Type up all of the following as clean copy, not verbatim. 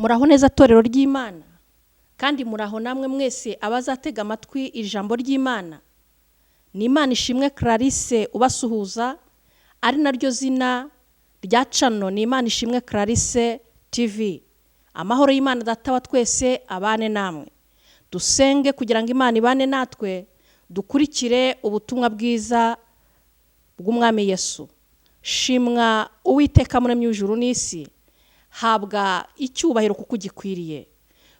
Muraho neza torero ry'Imana kandi muraho namwe mwese abazatega amatwi ijambo ry'Imana. Ni Imana ishimwe Clarisse ubasuhuza, ari naryo zina rya channel ni Imana ishimwe Clarisse TV. Amahoro y'Imana data wa twese abane namwe. Dusenge kugira ngo Imana ibane natwe, dukurikire ubutumwa bwiza bw'Umwami Yesu. Shimwa Uwiteka muremyi w'ijuru n'isi, habwa icyubahiro kuko gikwiriye.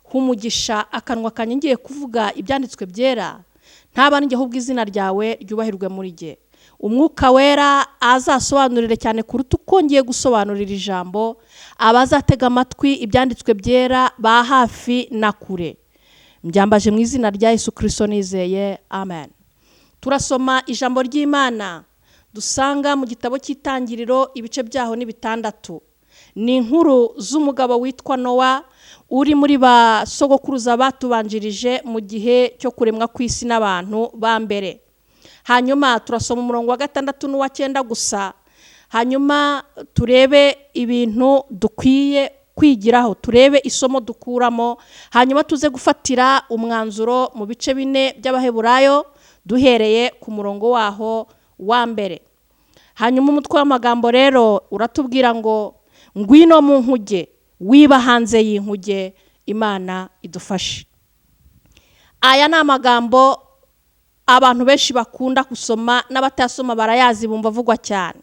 Humugisha akanwa kanye ngiye kuvuga ibyanditswe byera, ntabane ngiye ahubwo izina ryawe ryubahirwe muri jye. Umwuka wera azasobanurire cyane kuruta uko ngiye gusobanurira ijambo, abazatega amatwi ibyanditswe byera ba hafi na kure. Mbyambaje mu izina rya Yesu Kristo nizeye, amen. Turasoma ijambo ry'Imana dusanga mu gitabo cy'Itangiriro ibice byaho ni 6. Ni inkuru z'umugabo witwa Nowa, uri muri ba sogokuruza batubanjirije mu gihe cyo kuremwa kw'isi n'abantu ba mbere. Hanyuma turasoma umurongo wa 6 n'uwa 9 gusa. Hanyuma turebe ibintu dukwiye kwigiraho, turebe isomo dukuramo, hanyuma tuze gufatira umwanzuro mu bice 4 by'Abaheburayo duhereye ku murongo waho wa mbere. Hanyuma umutwe w'amagambo rero uratubwira ngo ngwino munkujye, wiba hanze y'inkuge, Imana idufashe. Aya ni amagambo abantu benshi bakunda gusoma, n'abatasoma barayazi bumva avugwa cyane.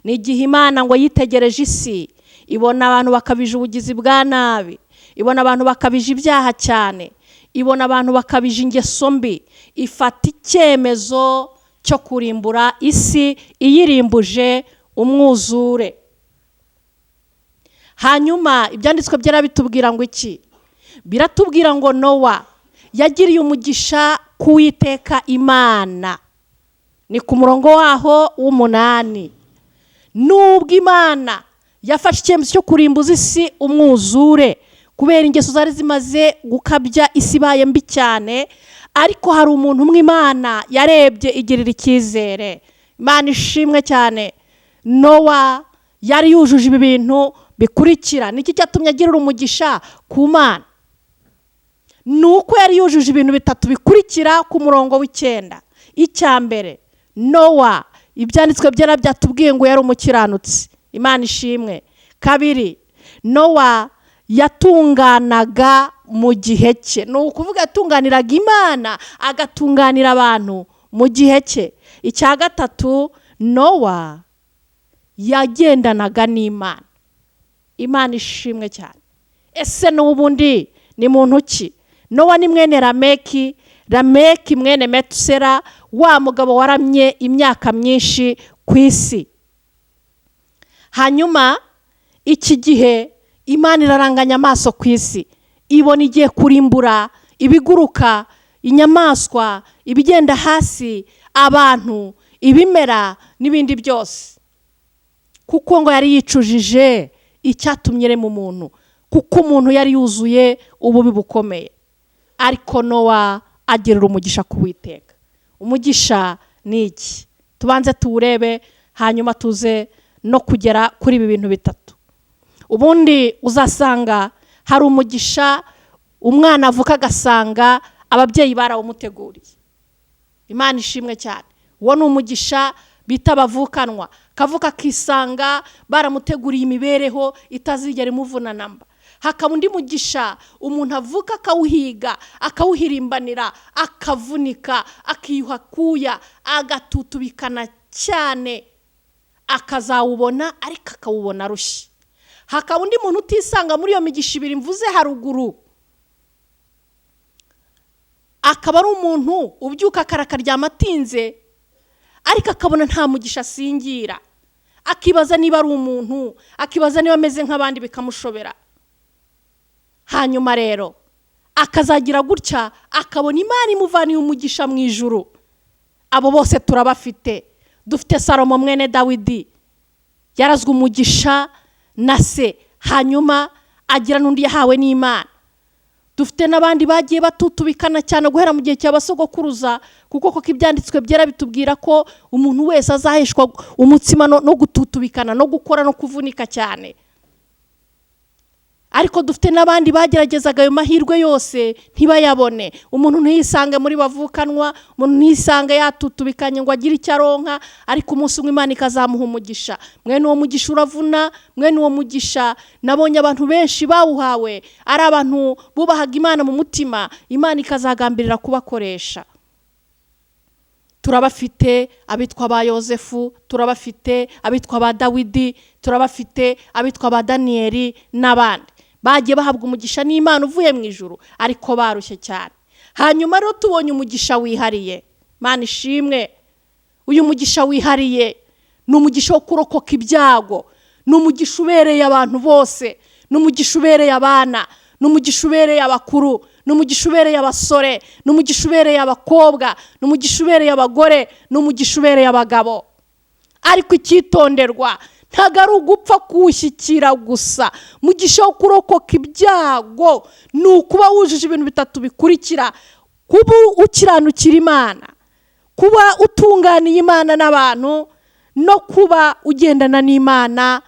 Ni igihe Imana ngo yitegereje isi, ibona abantu bakabije ubugizi bwa nabi, ibona abantu bakabije ibyaha cyane, ibona abantu bakabije ingeso mbi, ifata icyemezo cyo kurimbura isi iyirimbuje umwuzure. Hanyuma ibyanditswe byera bitubwira ngo iki? Biratubwira ngo Nowa yagiriye umugisha kuwiteka Imana. Ni ku murongo waho w'8. Nubwo Imana yafashe icyemezo cyo kurimbuza isi umwuzure kubera ingeso zari zimaze gukabya isi baye mbi cyane, ariko hari umuntu umwe Imana yarebye igirira icyizere. Imana ishimwe cyane. Nowa yari yujuje ibi bintu bikurikira. Niki cyatumye agirira umugisha ku Mana? Nuko yari yujuje ibintu 3 bikurikira ku murongo w'9. Icyambere, Nowa ibyanditswe byera byatubwiye ngo yari umukiranutsi. Imana ishimwe. Kabiri, Nowa yatunganaga mu gihe cye. Ni ukuvuga yatunganiraga Imana, agatunganira abantu mu gihe cye. Icya gatatu, Nowa yagendanaga n'Imana. Imana ishimwe cyane. Ese n'ubundi ni muntu ki? Nowa ni mwene Lameki, Lameki mwene Metusela, wa mugabo waramye imyaka myinshi ku isi. Hanyuma iki gihe Imana iraranganya amaso ku isi, ibona igiye kurimbura ibiguruka, inyamaswa, ibigenda hasi, abantu, ibimera n'ibindi byose, kuko ngo yari yicujije icyatumye rema umuntu, kuko umuntu yari yuzuye ububi bukomeye. Ariko Nowa agirira umugisha kuwiteka. Umugisha ni iki? Tubanze tuwurebe, hanyuma tuze no kugera kuri ibi bintu 3. Ubundi uzasanga hari umugisha umwana avuka agasanga ababyeyi barawumuteguriye. Imana ishimwe cyane. Uwo ni umugisha bita bavukanwa. Kavuka kisanga baramuteguriye imibereho itazigera imuvuna namba. Hakaba undi mugisha umuntu avuka akawuhiga, akawuhirimbanira, akavunika, akiyuha kuya, agatutubikana cyane, akazawubona ariko akawubona rushya. Hakaba undi muntu utisanga muri iyo migisha 2 mvuze haruguru. Akaba ari umuntu ubyuka karakaryama atinze, ariko akabona nta mugisha asingira. Akibaza niba ari umuntu, akibaza niba ameze nk'abandi bikamushobera. Hanyuma rero akazagira gutya, akabona Imana imuvaniye umugisha mu ijuru. Abo bose turabafite. Dufite Salomo mwene Dawidi, yarazwe umugisha na se, hanyuma agira n'undi yahawe n'Imana. Dufite n'abandi bagiye batutubikana cyane guhera mu gihe cy'abasogokuruza, kuko koko ibyanditswe byera bitubwira ko umuntu wese azaheshwa umutsima no gututubikana no gukora no kuvunika cyane. ariko dufite n'abandi bageragezaga ayo mahirwe yose ntibayabone. Umuntu ntiyisange muri bavukanwa, umuntu ntiyisange yatutubikanye ngo agire icyo aronka, ariko umunsi umwe Imana ikazamuha umugisha. Mwene uwo mugisha uravuna, mwene uwo mugisha nabonye abantu benshi bawuhawe ari abantu bubahaga Imana mu mutima, Imana ikazagambirira kubakoresha. Turabafite abitwa ba Yosefu, turabafite abitwa ba Dawidi, turabafite abitwa ba Daniyeli n'abandi bagiye bahabwa umugisha n'Imana uvuye mu ijuru, ariko barushye cyane. Hanyuma rero tubonye umugisha wihariye. Imana ishimwe. Uyu mugisha wihariye ni umugisha wo kurokoka ibyago, ni umugisha ubereye abantu bose, ni umugisha ubereye abana, ni umugisha ubereye abakuru, ni umugisha ubereye abasore, ni umugisha ubereye abakobwa, ni umugisha ubereye abagore, ni umugisha ubereye abagabo. Ariko icyitonderwa ntago ari ugupfa kuwushyikira gusa. Mugisha wo kurokoka ibyago ni ukuba wujuje ibintu bitatu bikurikira: kuba ukiranukira Imana, kuba utunganiye Imana n'abantu, no kuba ugendana n'Imana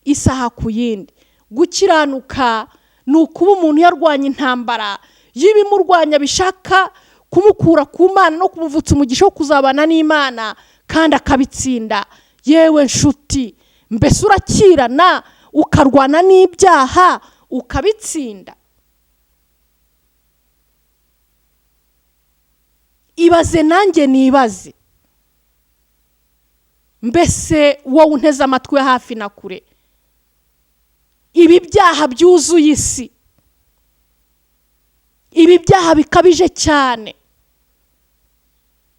isaha ku yindi. Gukiranuka ni ukuba umuntu yarwanya intambara y'ibimurwanya bishaka kumukura ku Mana no kumuvutsa umugisha wo kuzabana n'Imana, kandi akabitsinda. Yewe nshuti, mbese urakirana ukarwana n'ibyaha ukabitsinda? Ibaze nanjye nibaze. Mbese wowe unteze amatwi hafi na kure, ibi byaha byuzuye isi, ibi byaha bikabije cyane,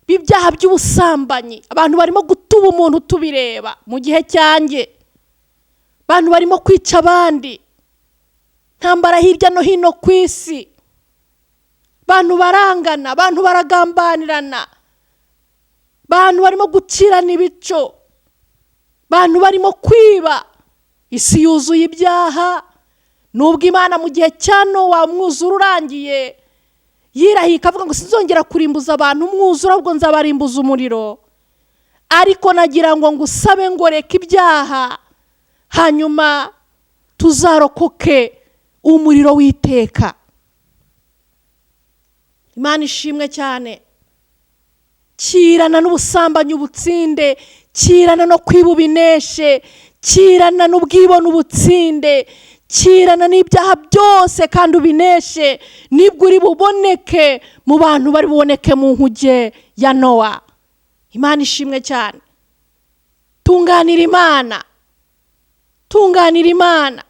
ibi byaha by'ubusambanyi, abantu barimo gutuba umuntu tubireba mu gihe cyanjye, abantu barimo kwica abandi, ntambara hirya no hino ku isi, abantu barangana, abantu baragambanirana, abantu barimo gucirana ibico, abantu barimo kwiba. Isi yuzuye ibyaha. Nubwo Imana mu gihe cya Nowa umwuzure urangiye yirahiye ikavuga ngo sinzongera kurimbuza abantu umwuzure, ahubwo nzabarimbuza umuriro, ariko nagira ngo ngusabe ngo reka ibyaha, hanyuma tuzarokoke umuriro w'iteka. Imana ishimwe cyane. Kirana n'ubusambanyi ubutsinde, kirana no kwiba ubineshe, kirana n'ubwibone ubutsinde, kirana n'ibyaha byose kandi ubineshe, nibwo uri buboneke mu bantu bari buboneke mu nkujye ya Nowa. Imana ishimwe cyane. Tunganira Imana, tunganira Imana.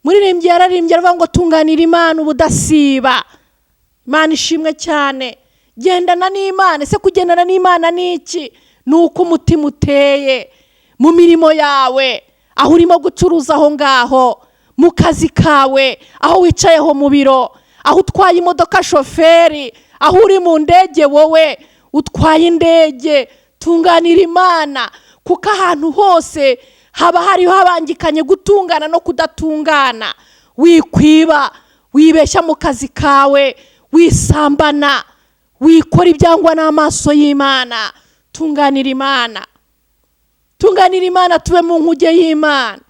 Muririmbyi yararimbye aravuga ngo tunganira Imana ubudasiba. Imana ishimwe cyane. Gendana n'Imana. Ese kugendana n'Imana ni iki? Ni uko umutima uteye mu mirimo yawe, aho urimo gucuruza aho ngaho, mu kazi kawe, aho wicayeho mu biro, aho utwaye imodoka shoferi, aho uri mu ndege wowe utwaye indege. Tunganira Imana, kuko ahantu hose haba hariho habangikanye gutungana no kudatungana. Wikwiba, wibeshya mu kazi kawe, wisambana, wikora ibyangwa n'amaso y'Imana. Tunganira Imana, tunganira Imana, tube mu nkujye y'Imana.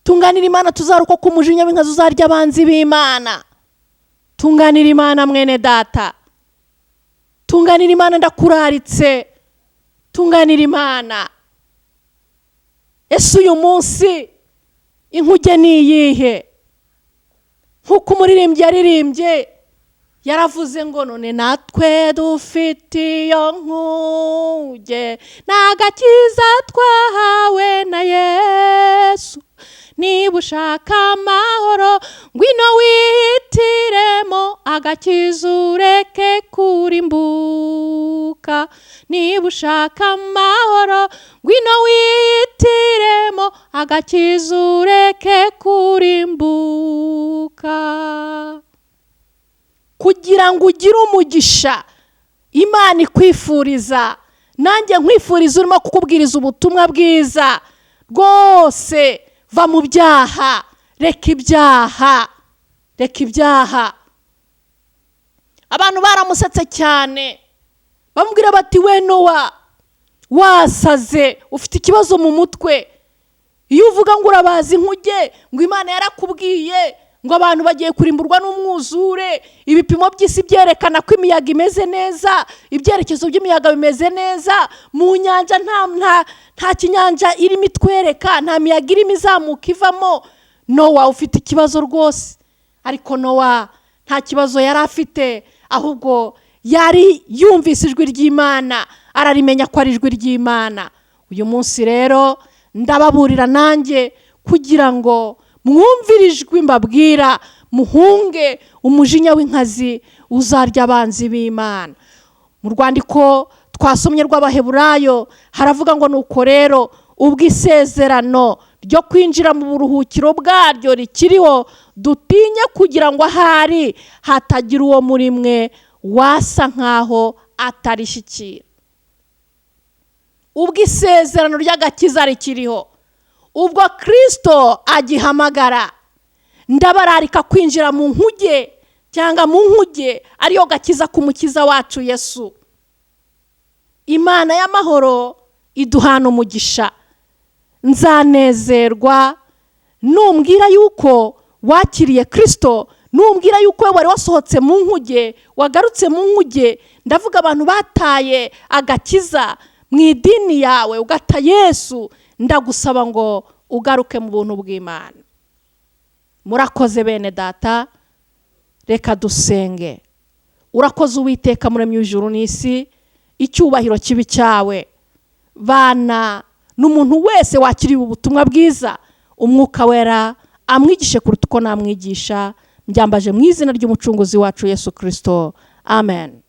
Tunganira Imana, tuzarokoka umujinya w'inkazi uzarya abanzi b'Imana. Tunganira Imana mwene data, tunganira Imana ndakuraritse. Tunganira Imana. Ese uyu munsi inkujye ni iyihe? Nk'uko umuririmbyi yaririmbye, yaravuze ngo none natwe dufite iyo nkujye, n'agakiza twahawe na Yesu. Niba ushaka amahoro ngwino wihitiremo, agakiza ureke kurimbuka. Niba ushaka amahoro ngwino wihitiremo, agakiza ureke kurimbuka. Kugira ngo ugire umugisha Imana ikwifuriza, nanjye nkwifuriza urimo kukubwiriza ubutumwa bwiza rwose. Va mu byaha, reka ibyaha, reka ibyaha. Abantu baramusetse cyane, bamubwira bati we Nowa wasaze, ufite ikibazo mu mutwe. iyo uvuga ngo urabazi inkuge, ngo Imana yarakubwiye ngo abantu bagiye kurimburwa n'umwuzure, ibipimo by'isi byerekana ko imiyaga imeze neza, ibyerekezo by'imiyaga bimeze neza, mu nyanja nta kinyanja irimo itwereka, nta miyaga irimo izamuka ivamo. Nowa ufite ikibazo rwose. Ariko Nowa nta kibazo yari afite, ahubwo yari yumvise ijwi ry'Imana, ararimenya ko ari ijwi ry'Imana. Uyu munsi rero ndababurira nanjye kugira ngo mwumvire ijwi mbabwira, muhunge umujinya w'inkazi uzarya abanzi b'Imana. Mu rwandiko twasomye rw'Abaheburayo haravuga ngo nuko rero ubwo isezerano ryo kwinjira mu buruhukiro bwaryo rikiriho, dutinye kugira ngo ahari hatagira uwo muri mwe wasa nkaho atarishyikira. Ubwo isezerano ry'agakiza rikiriho, ubwo Kristo agihamagara, ndabararika kwinjira mu nkuge cyangwa mu nkuge ariyo gakiza k'umukiza wacu Yesu. Imana y'amahoro iduhana umugisha. Nzanezerwa numbwira yuko wakiriye Kristo, numbwira yuko wari wasohotse mu nkuge, wagarutse mu nkuge. Ndavuga abantu bataye agakiza mu idini yawe ugata Yesu, ndagusaba ngo ugaruke mu buntu bw'Imana. Murakoze bene data, reka dusenge. Urakoze Uwiteka muremyi w'ijuru n'isi, icyubahiro kibi cyawe. Bana n'umuntu wese wakiriye ubutumwa bwiza, Umwuka Wera amwigishe kuruta uko namwigisha, mbyambaje mu izina ry'umucunguzi wacu Yesu Kristo. Amen.